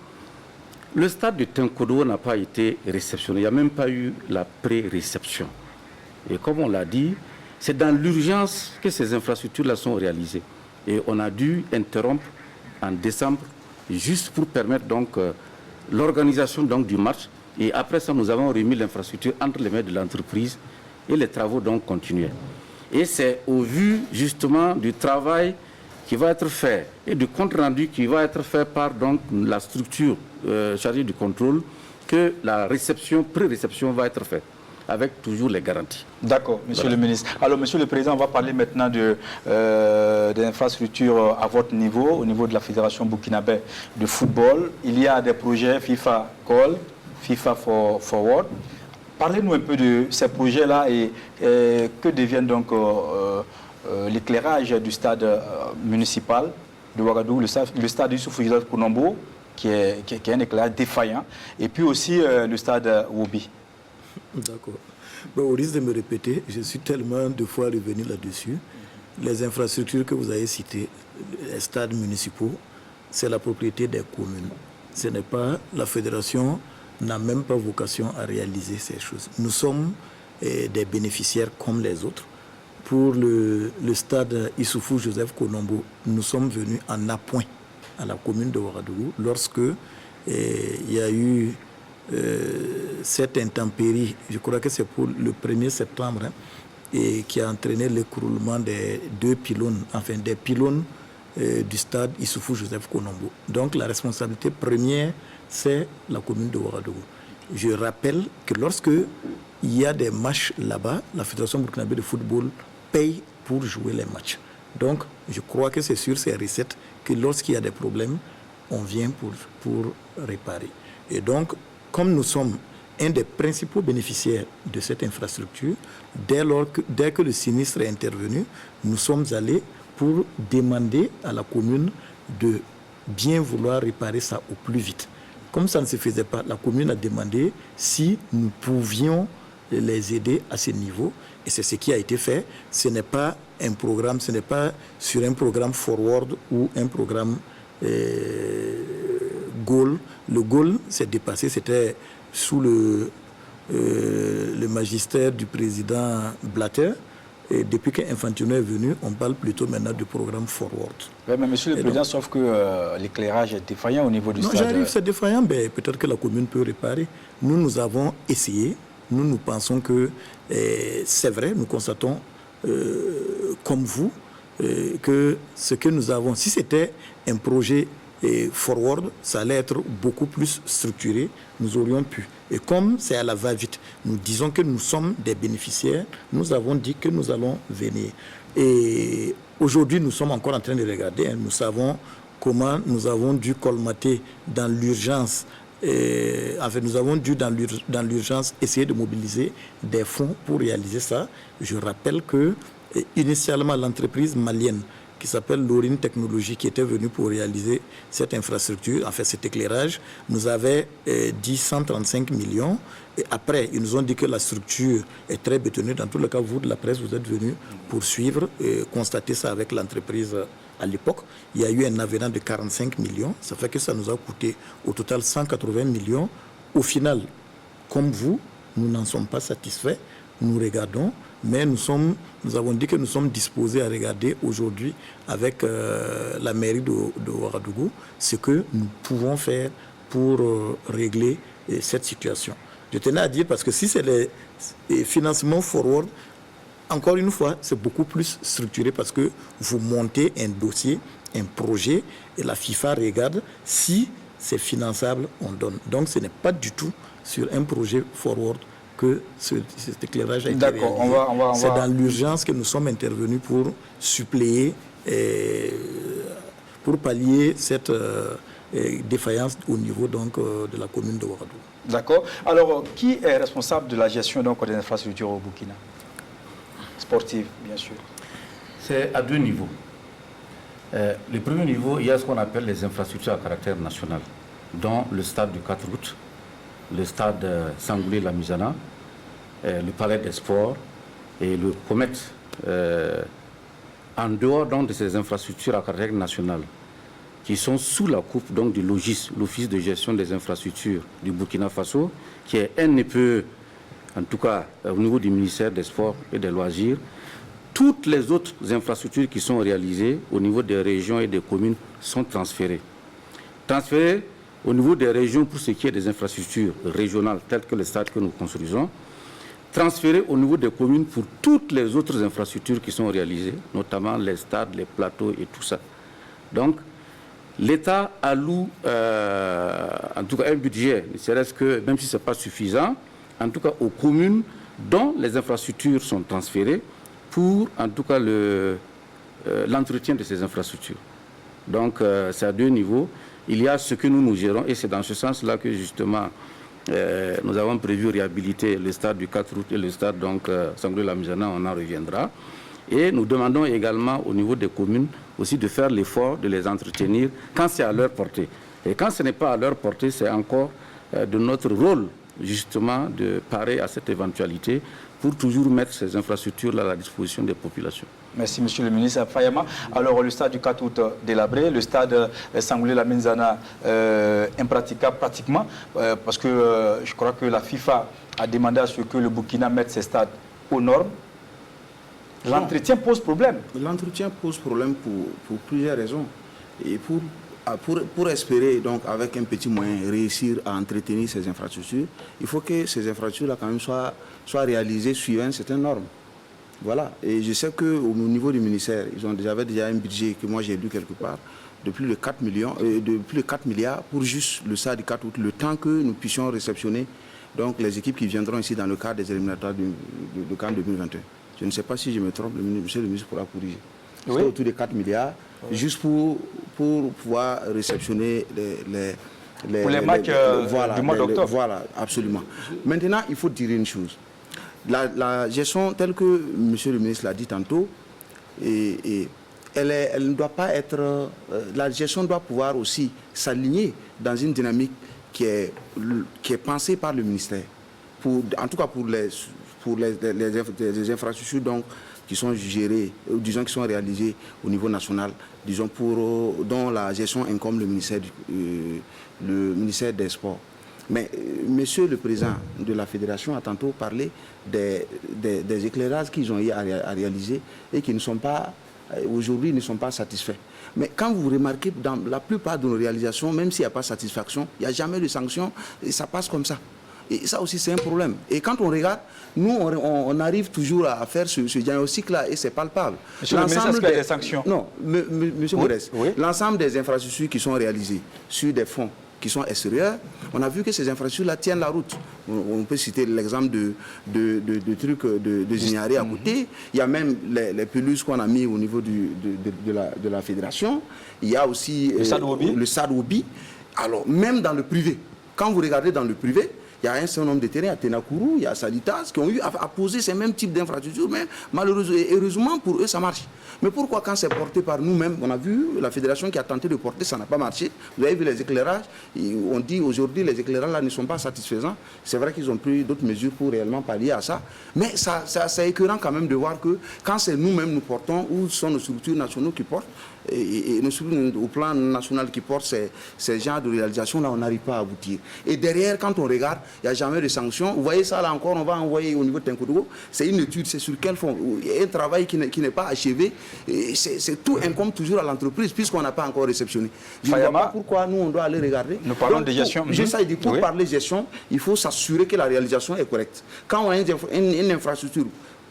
le stade de Tinkodo n'a pas été réceptionné. Il n'y a même pas eu la pré-réception. Et comme on l'a dit, c'est dans l'urgence que ces infrastructures-là sont réalisées. Et on a dû interrompre en décembre, juste pour permettre donc l'organisation donc du match. Et après ça, nous avons remis l'infrastructure entre les mains de l'entreprise et les travaux donc continuaient. Et c'est au vu justement du travail qui va être fait et du compte rendu qui va être fait par donc la structure chargée du contrôle que la réception, pré-réception va être faite avec toujours les garanties. D'accord, monsieur le ministre. Alors, monsieur le président, on va parler maintenant des infrastructures à votre niveau, au niveau de la Fédération burkinabé de football. Il y a des projets FIFA Call, FIFA Forward. Parlez-nous un peu de ces projets-là et que deviennent donc l'éclairage du stade municipal de Ouagadougou, le stade Youssoufou Joseph Kounombo, qui est un éclairage défaillant, et puis aussi le stade Wobi. D'accord. Bon, au risque de me répéter, je suis tellement de fois revenu là-dessus. Les infrastructures que vous avez citées, les stades municipaux, c'est la propriété des communes. Ce n'est pas la fédération n'a même pas vocation à réaliser ces choses. Nous sommes des bénéficiaires comme les autres. Pour le stade Issoufou Joseph Kounombo, nous sommes venus en appoint à la commune de Ouagadougou lorsque il y a eu cette intempérie, je crois que c'est pour le 1er septembre, et qui a entraîné l'écroulement des deux pylônes, enfin des pylônes du stade Issoufou Joseph Kounombo. Donc la responsabilité première, c'est la commune de Ouagadougou. Je rappelle que lorsque il y a des matchs là-bas, la Fédération burkinabé de football paye pour jouer les matchs. Donc je crois que c'est sur ces recettes que lorsqu'il y a des problèmes, on vient pour réparer. Et donc, comme nous sommes un des principaux bénéficiaires de cette infrastructure, dès que le sinistre est intervenu, nous sommes allés pour demander à la commune de bien vouloir réparer ça au plus vite. Comme ça ne se faisait pas, la commune a demandé si nous pouvions les aider à ce niveau. Et c'est ce qui a été fait. Ce n'est pas un programme, ce n'est pas sur un programme forward ou un programme goal. Le goal s'est dépassé, c'était sous le magistère du président Blatter. Et depuis qu'Infantino est venu, on parle plutôt maintenant du programme forward. Oui, mais monsieur le président, sauf que l'éclairage est défaillant au niveau du stade. Non, j'arrive, c'est défaillant, mais peut-être que la commune peut réparer. Nous avons essayé. Nous pensons que c'est vrai, nous constatons, comme vous, que ce que nous avons, si c'était un projet forward, ça allait être beaucoup plus structuré, nous aurions pu. Et comme c'est à la va-vite, nous disons que nous sommes des bénéficiaires, nous avons dit que nous allons venir. Et aujourd'hui, nous sommes encore en train de regarder, nous savons comment nous avons dû colmater dans l'urgence. Nous avons dû dans l'urgence essayer de mobiliser des fonds pour réaliser ça. Je rappelle que initialement l'entreprise malienne qui s'appelle Lorine Technologies, qui était venue pour réaliser cette infrastructure, en fait cet éclairage, nous avait dit 135 millions. Et après, ils nous ont dit que la structure est très bétonnée. Dans tous les cas, vous de la presse, vous êtes venus pour suivre et constater ça avec l'entreprise à l'époque. Il y a eu un avenant de 45 millions. Ça fait que ça nous a coûté au total 180 millions. Au final, comme vous, nous n'en sommes pas satisfaits. Nous regardons, mais nous avons dit que nous sommes disposés à regarder aujourd'hui avec la mairie de Ouagadougou ce que nous pouvons faire pour régler cette situation. Je tenais à dire parce que si c'est les financements forward, encore une fois, c'est beaucoup plus structuré parce que vous montez un dossier, un projet, et la FIFA regarde si c'est finançable, on donne. Donc ce n'est pas du tout sur un projet forward que cet éclairage a été réalisé. C'est dans l'urgence que nous sommes intervenus pour suppléer, pour pallier cette défaillance au niveau donc, de la commune de Ouagadougou. D'accord. Alors, qui est responsable de la gestion donc, des infrastructures au Burkina? Sportives, bien sûr. C'est à deux niveaux. Le premier niveau, il y a ce qu'on appelle les infrastructures à caractère national, dont le stade du 4 août, le stade Sangoulé-Lamizana, le palais des sports et le Comet. En dehors donc, de ces infrastructures à caractère national, qui sont sous la coupe donc, du LOGIS, l'Office de gestion des infrastructures du Burkina Faso, qui est un peu, en tout cas au niveau du ministère des Sports et des Loisirs. Toutes les autres infrastructures qui sont réalisées au niveau des régions et des communes sont transférées. Transférées au niveau des régions pour ce qui est des infrastructures régionales telles que le stade que nous construisons, transférées au niveau des communes pour toutes les autres infrastructures qui sont réalisées, notamment les stades, les plateaux et tout ça. Donc, l'État alloue en tout cas un budget, ne serait-ce que, même si ce n'est pas suffisant, en tout cas aux communes dont les infrastructures sont transférées pour en tout cas l'entretien de ces infrastructures. Donc c'est à deux niveaux. Il y a ce que nous gérons et c'est dans ce sens-là que justement nous avons prévu réhabiliter le stade du 4 août et le stade donc Sangoulé-Lamizana, on en reviendra. Et nous demandons également au niveau des communes aussi de faire l'effort de les entretenir quand c'est à leur portée. Et quand ce n'est pas à leur portée, c'est encore de notre rôle justement de parer à cette éventualité pour toujours mettre ces infrastructures à la disposition des populations. Merci, monsieur le ministre Fayama. Alors, le stade du 4 août délabré, le stade Sangoulé-Lamizana impraticable pratiquement, parce que je crois que la FIFA a demandé à ce que le Burkina mette ses stades aux normes. L'entretien pose problème. L'entretien pose problème pour plusieurs raisons. Et pour espérer, donc, avec un petit moyen, réussir à entretenir ces infrastructures, il faut que ces infrastructures-là, quand même, soient réalisées suivant certaines normes. Voilà. Et je sais qu'au niveau du ministère, ils avaient déjà un budget que moi j'ai lu quelque part, de plus de 4 milliards pour juste le stade du 4 août, le temps que nous puissions réceptionner donc, les équipes qui viendront ici dans le cadre des éliminatoires de CAN 2021. Je ne sais pas si je me trompe, monsieur le ministre pourra corriger. C'est autour de 4 milliards, juste pour pouvoir réceptionner les matchs du mois d'octobre. Voilà, absolument. Maintenant, il faut dire une chose. La gestion, telle que monsieur le ministre l'a dit tantôt, elle ne doit pas être... la gestion doit pouvoir aussi s'aligner dans une dynamique qui est pensée par le ministère. En tout cas pour les infrastructures donc, qui sont gérées, disons qui sont réalisées au niveau national, disons dont la gestion incombe le ministère des Sports. Mais Monsieur le Président de la Fédération a tantôt parlé des éclairages qu'ils ont eu à réaliser et qui ne sont pas, aujourd'hui, ne sont pas satisfaits. Mais quand vous remarquez, dans la plupart de nos réalisations, même s'il n'y a pas de satisfaction, il n'y a jamais de sanctions et ça passe comme ça. Et ça aussi, c'est un problème. Et quand on regarde, nous, on arrive toujours à faire ce diagnostic-là et c'est palpable. Monsieur le ministre, est-ce qu'il y a des sanctions? Non, monsieur Modeste, oui. L'ensemble des infrastructures qui sont réalisées sur des fonds qui sont extérieurs, on a vu que ces infrastructures-là tiennent la route. On peut citer l'exemple de trucs de Zignaré à côté. Il y a même les pelouses qu'on a mis au niveau de la fédération. Il y a aussi le Stade Obi. Alors, même dans le privé, quand vous regardez dans le privé, il y a un certain nombre de terrains à Tenakourou, il y a Salitas qui ont eu à poser ces mêmes types d'infrastructures, mais malheureusement, heureusement pour eux, ça marche. Mais pourquoi quand c'est porté par nous-mêmes, on a vu la fédération qui a tenté de porter, ça n'a pas marché. Vous avez vu les éclairages, on dit aujourd'hui les éclairages là ne sont pas satisfaisants. C'est vrai qu'ils ont pris d'autres mesures pour réellement pallier à ça, mais c'est écœurant quand même de voir que quand c'est nous-mêmes nous portons, ou sont nos structures nationales qui portent, et nos structures au plan national qui portent ces genres de réalisation-là, on n'arrive pas à aboutir. Et derrière, quand on regarde, il n'y a jamais de sanctions. Vous voyez ça là encore, on va envoyer au niveau de Tinkodogo. C'est une étude, c'est sur quel fond. Il y a un travail qui n'est pas achevé. C'est tout incombe toujours à l'entreprise, puisqu'on n'a pas encore réceptionné. Je ne vois pas pourquoi nous, on doit aller regarder. Nous parlons de gestion. Pour parler de gestion, il faut s'assurer que la réalisation est correcte. Quand on a une infrastructure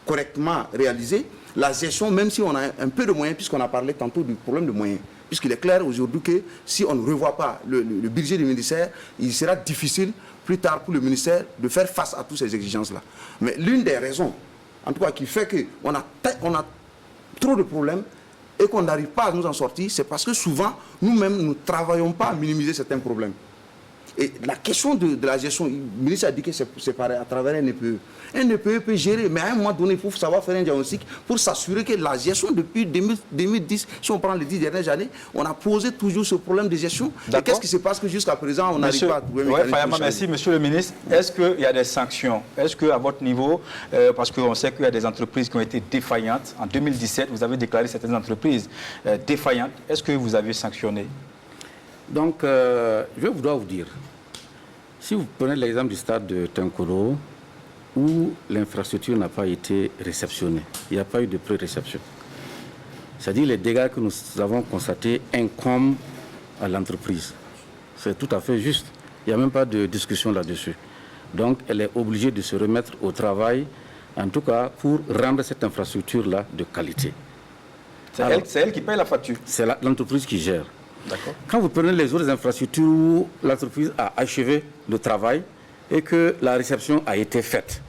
correctement réalisée, la gestion, même si on a un peu de moyens, puisqu'on a parlé tantôt du problème de moyens, puisqu'il est clair aujourd'hui que si on ne revoit pas le budget du ministère, il sera difficile plus tard pour le ministère de faire face à toutes ces exigences-là. Mais l'une des raisons, en tout cas, qui fait qu'on a trop de problèmes et qu'on n'arrive pas à nous en sortir, c'est parce que souvent, nous-mêmes, nous ne travaillons pas à minimiser certains problèmes. Et la question de la gestion, le ministre a dit que c'est pareil à travers un NPE. Un NPE peut gérer, mais à un moment donné, il faut savoir faire un diagnostic pour s'assurer que la gestion depuis 2010, si on prend les 10 dernières années, on a posé toujours ce problème de gestion. Et qu'est-ce qui se passe que jusqu'à présent, on n'arrive pas à trouver un mécanisme? Merci, monsieur le ministre. Est-ce qu'il y a des sanctions? Est-ce qu'à votre niveau, parce qu'on sait qu'il y a des entreprises qui ont été défaillantes, en 2017, vous avez déclaré certaines entreprises défaillantes, est-ce que vous avez sanctionné? Donc, je dois vous dire, si vous prenez l'exemple du stade de Tinkodo, où l'infrastructure n'a pas été réceptionnée, il n'y a pas eu de pré-réception. C'est-à-dire les dégâts que nous avons constatés incombent à l'entreprise. C'est tout à fait juste. Il n'y a même pas de discussion là-dessus. Donc, elle est obligée de se remettre au travail, en tout cas pour rendre cette infrastructure-là de qualité. C'est elle qui paye la facture? C'est l'entreprise qui gère. Quand vous prenez les autres infrastructures où l'entreprise a achevé le travail et que la réception a été faite,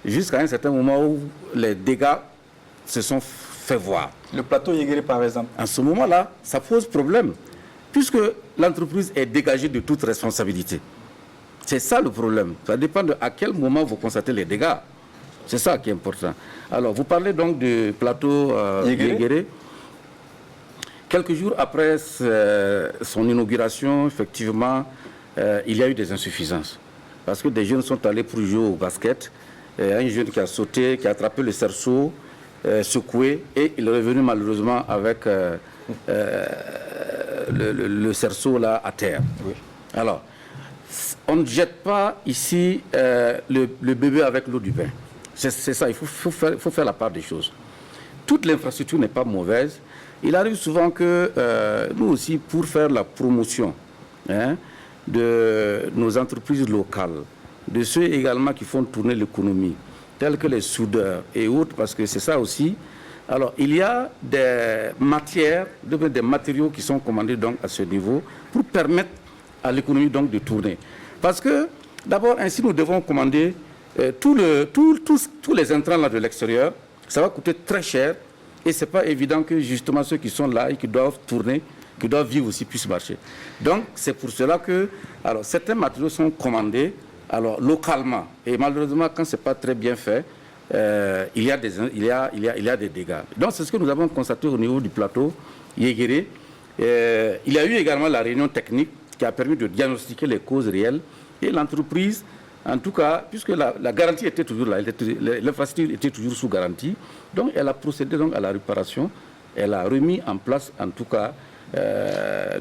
jusqu'à un certain moment où les dégâts se sont fait voir. Le plateau Yéguéré, par exemple. En ce moment-là, ça pose problème, puisque l'entreprise est dégagée de toute responsabilité. C'est ça le problème. Ça dépend de à quel moment vous constatez les dégâts. C'est ça qui est important. Alors, vous parlez donc du plateau Yéguéré. Quelques jours après son inauguration, effectivement, il y a eu des insuffisances. Parce que des jeunes sont allés pour jouer au basket. Un jeune qui a sauté, qui a attrapé le cerceau, secoué, et il est revenu malheureusement avec le cerceau là à terre. Oui. Alors, on ne jette pas ici le bébé avec l'eau du bain. C'est ça, il faut faire la part des choses. Toute l'infrastructure n'est pas mauvaise. Il arrive souvent que nous aussi, pour faire la promotion de nos entreprises locales, de ceux également qui font tourner l'économie, tels que les soudeurs et autres, parce que c'est ça aussi. Alors, il y a des matières, des matériaux qui sont commandés donc à ce niveau pour permettre à l'économie donc de tourner. Parce que, d'abord, ainsi nous devons commander tous les intrants là de l'extérieur. Ça va coûter très cher. Et ce n'est pas évident que justement ceux qui sont là et qui doivent tourner, qui doivent vivre aussi, puissent marcher. Donc c'est pour cela que certains matériaux sont commandés localement. Et malheureusement, quand ce n'est pas très bien fait, il y a des dégâts. Donc c'est ce que nous avons constaté au niveau du plateau Yéguéré. Il y a eu également la réunion technique qui a permis de diagnostiquer les causes réelles. Et l'entreprise, en tout cas, puisque la garantie était toujours là, l'infrastructure était toujours sous garantie, donc elle a procédé donc à la réparation, elle a remis en place en tout cas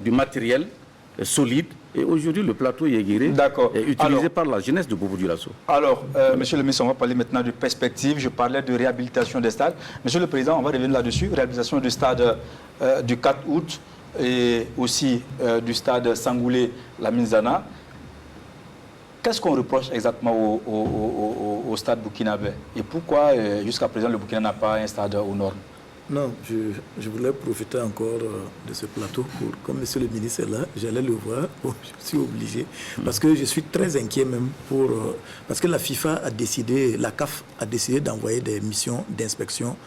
du matériel solide. Et aujourd'hui, le plateau Yéguéré est utilisé par la jeunesse de Bobo Dioulasso. Alors, Monsieur le ministre, on va parler maintenant de perspective. Je parlais de réhabilitation des stades. Monsieur le Président, on va revenir là-dessus. Réhabilitation du stade du 4 août et aussi du stade Sangoulé-La Minzana. Qu'est-ce qu'on reproche exactement au stade burkinabé? Et pourquoi, jusqu'à présent, le Burkina n'a pas un stade aux normes? Non, je voulais profiter encore de ce plateau pour, comme monsieur le ministre est là, j'allais le voir, je suis obligé, parce que je suis très inquiet même parce que la FIFA a décidé, la CAF a décidé d'envoyer des missions d'inspection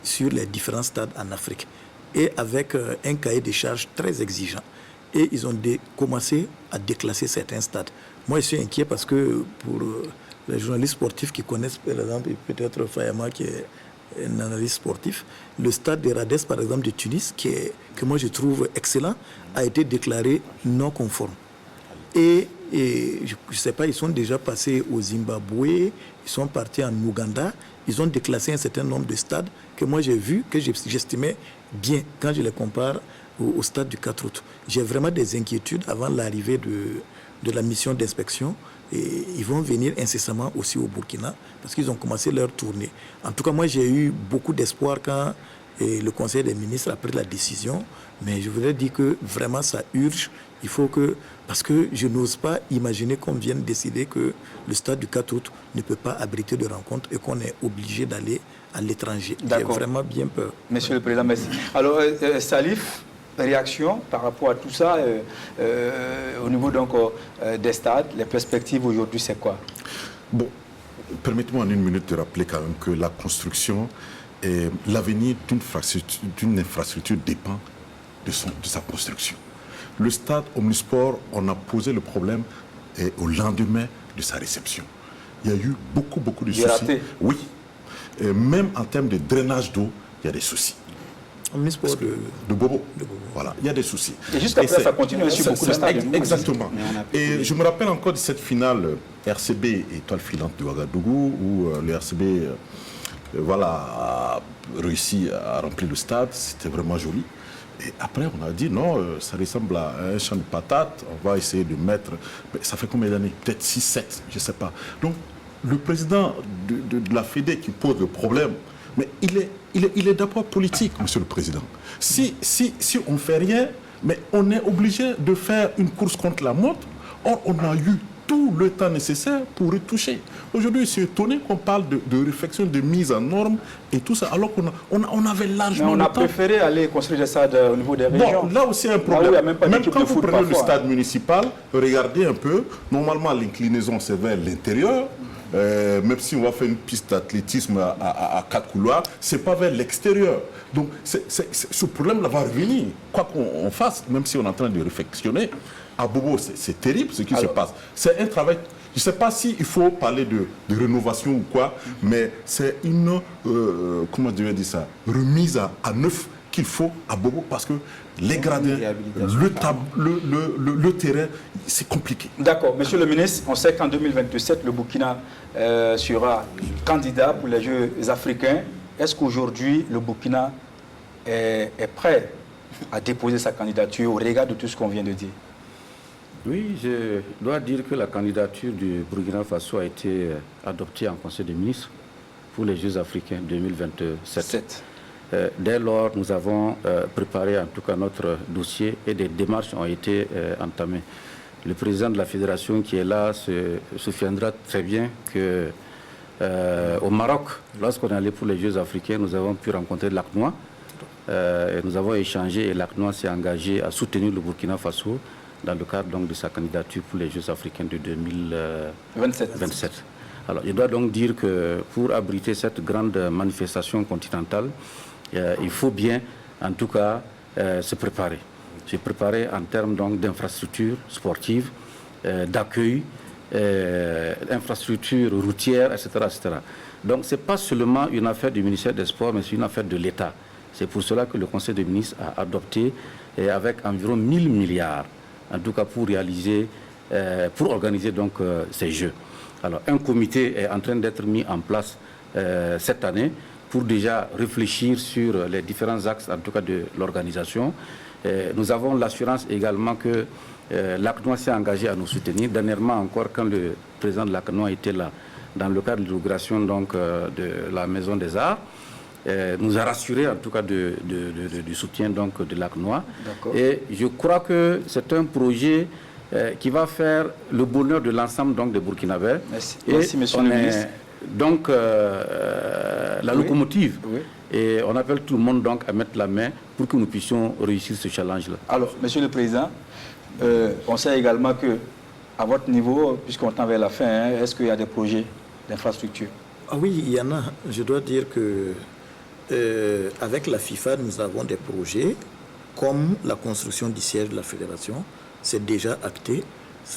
sur les différents stades en Afrique, et avec un cahier de charges très exigeant. Et ils ont commencé à déclasser certains stades. Moi, je suis inquiet parce que pour les journalistes sportifs qui connaissent, par exemple, peut-être Fayama qui est un analyste sportif, le stade de Radès, par exemple, de Tunis, que moi je trouve excellent, a été déclaré non conforme. Et je ne sais pas, ils sont déjà passés au Zimbabwe, ils sont partis en Ouganda, ils ont déclassé un certain nombre de stades que moi j'ai vu, que j'estimais bien quand je les compare au stade du 4 août. J'ai vraiment des inquiétudes avant l'arrivée de la mission d'inspection. Et ils vont venir incessamment aussi au Burkina parce qu'ils ont commencé leur tournée. En tout cas, moi, j'ai eu beaucoup d'espoir quand le Conseil des ministres a pris la décision. Mais je voudrais dire que vraiment, ça urge. Il faut que... Parce que je n'ose pas imaginer qu'on vienne décider que le stade du 4 août ne peut pas abriter de rencontres et qu'on est obligé d'aller à l'étranger. J'ai vraiment bien peur. Monsieur le Président, merci. Alors, Salif, réaction par rapport à tout ça au niveau donc des stades, les perspectives aujourd'hui, c'est quoi? Bon, permettez-moi en une minute de rappeler quand même que la construction et l'avenir d'une infrastructure dépend de sa construction. Le stade Omnisport, on a posé le problème au lendemain de sa réception. Il y a eu beaucoup de soucis. Raté. Oui. Et même en termes de drainage d'eau, il y a des soucis. Omnisport de Bobo. Voilà, il y a des soucis. Et jusqu'à présent, ça continue sur beaucoup de stades. Exactement. Et je me rappelle encore de cette finale RCB Étoile Filante de Ouagadougou, où le RCB a réussi à remplir le stade. C'était vraiment joli. Et après, on a dit non, ça ressemble à un champ de patates. On va essayer de mettre... Mais ça fait combien d'années? Peut-être 6, 7, je ne sais pas. Donc, le président de la Fédé qui pose le problème, mais il est d'abord politique, Monsieur le Président. Si on ne fait rien, mais on est obligé de faire une course contre la montre. Or, on a eu tout le temps nécessaire pour retoucher. Aujourd'hui, je suis étonné qu'on parle de réflexion, de mise en norme et tout ça, alors qu'on avait largement le temps. On a préféré aller construire des stades au niveau des régions. Bon, là aussi, un problème. Même quand vous prenez le stade municipal, regardez un peu, normalement, l'inclinaison, c'est vers l'intérieur. Même si on va faire une piste d'athlétisme à 4 couloirs, ce n'est pas vers l'extérieur. Donc ce problème-là va revenir. Quoi qu'on fasse, même si on est en train de réflexionner, à Bobo, c'est terrible ce qui se passe. C'est un travail, je ne sais pas s'il faut parler de rénovation ou quoi, mais c'est une, comment je vais dire ça, remise à neuf qu'il faut à Bobo parce que les gradins, le terrain, c'est compliqué. D'accord. Monsieur le ministre, on sait qu'en 2027, le Burkina sera candidat pour les Jeux africains. Est-ce qu'aujourd'hui, le Burkina est prêt à déposer sa candidature au regard de tout ce qu'on vient de dire? Oui, je dois dire que la candidature du Burkina Faso a été adoptée en Conseil des ministres pour les Jeux africains 2027. Dès lors, nous avons préparé en tout cas notre dossier et des démarches ont été entamées. Le président de la fédération qui est là se souviendra très bien qu'au Maroc, lorsqu'on est allé pour les Jeux africains, nous avons pu rencontrer l'ACNOA. Nous avons échangé et l'ACNOA s'est engagé à soutenir le Burkina Faso dans le cadre donc, de sa candidature pour les Jeux africains de 2027. Alors, je dois donc dire que pour abriter cette grande manifestation continentale, il faut bien, en tout cas, se préparer. Se préparer en termes d'infrastructures sportives, d'accueil, infrastructures routières, etc., etc. Donc, ce n'est pas seulement une affaire du ministère des Sports, mais c'est une affaire de l'État. C'est pour cela que le Conseil des ministres a adopté, avec environ 1000 milliards, en tout cas pour réaliser, pour organiser donc ces Jeux. Alors, un comité est en train d'être mis en place cette année pour déjà réfléchir sur les différents axes, en tout cas de l'organisation. Nous avons l'assurance également que l'ACNOA s'est engagé à nous soutenir. Dernièrement encore, quand le président de l'ACNOA était là, dans le cadre de l'inauguration de la Maison des Arts, nous a rassuré en tout cas du soutien donc, de l'ACNOA. Et je crois que c'est un projet qui va faire le bonheur de l'ensemble donc, des Burkinabés. Merci, monsieur le ministre. Donc, la locomotive. Oui. Et on appelle tout le monde donc à mettre la main pour que nous puissions réussir ce challenge-là. Alors, monsieur le président, on sait également que, à votre niveau, puisqu'on tend vers la fin, est-ce qu'il y a des projets d'infrastructure? Ah oui, il y en a. Je dois dire que avec la FIFA, nous avons des projets comme la construction du siège de la fédération. C'est déjà acté.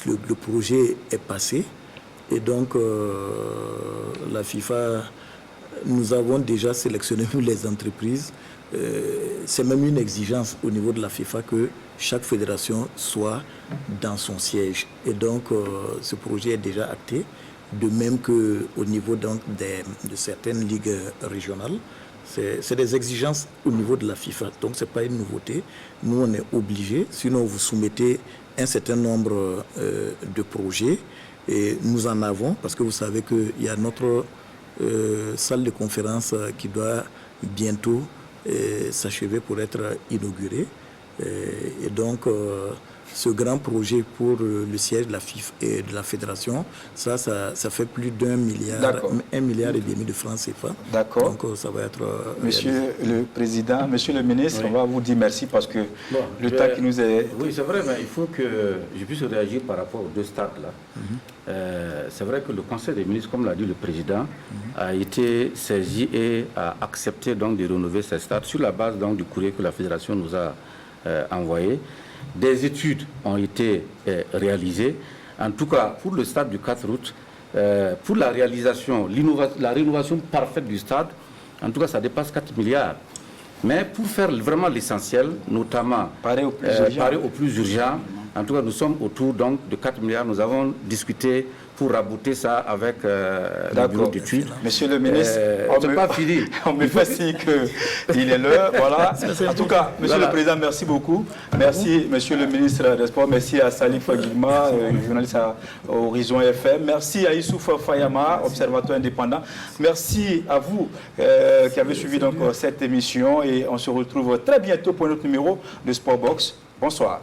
Le projet est passé. Et donc, la FIFA, nous avons déjà sélectionné les entreprises. C'est même une exigence au niveau de la FIFA que chaque fédération soit dans son siège. Et donc, ce projet est déjà acté. De même qu'au niveau donc, de certaines ligues régionales. C'est des exigences au niveau de la FIFA. Donc, ce n'est pas une nouveauté. Nous, on est obligés. Sinon, vous soumettez un certain nombre de projets. Et nous en avons, parce que vous savez qu'il y a notre salle de conférence qui doit bientôt s'achever pour être inaugurée. Et donc, ce grand projet pour le siège de la FIFA et de la fédération, ça fait plus d'1 milliard, 1,5 milliard de francs CFA. D'accord. Donc, ça va être... Monsieur le Président, Monsieur le Ministre, on va vous dire merci parce que le temps qui nous est... Oui, c'est vrai, mais il faut que je puisse réagir par rapport aux deux stades-là. C'est vrai que le Conseil des ministres, comme l'a dit le Président, a été saisi et a accepté donc de rénover ces stades sur la base donc, du courrier que la Fédération nous a envoyé. Des études ont été réalisées. En tout cas, pour le stade du 4 août, pour la réalisation, la rénovation parfaite du stade, en tout cas, ça dépasse 4 milliards. Mais pour faire vraiment l'essentiel, notamment parer au plus urgent, en tout cas, nous sommes autour donc, de 4 milliards. Nous avons discuté pour rabouter ça avec le bureau d'études. Monsieur le ministre, on me fait signe qu'il est l'heure. Voilà. En tout cas, Monsieur le Président, merci beaucoup. Merci, Monsieur le ministre des Sports. Merci à Salif Guilma, journaliste à Horizon FM. Merci à Issouf Fayama, observateur indépendant. Merci à vous qui avez suivi donc, cette émission. Et on se retrouve très bientôt pour un autre numéro de Sportbox. Bonsoir.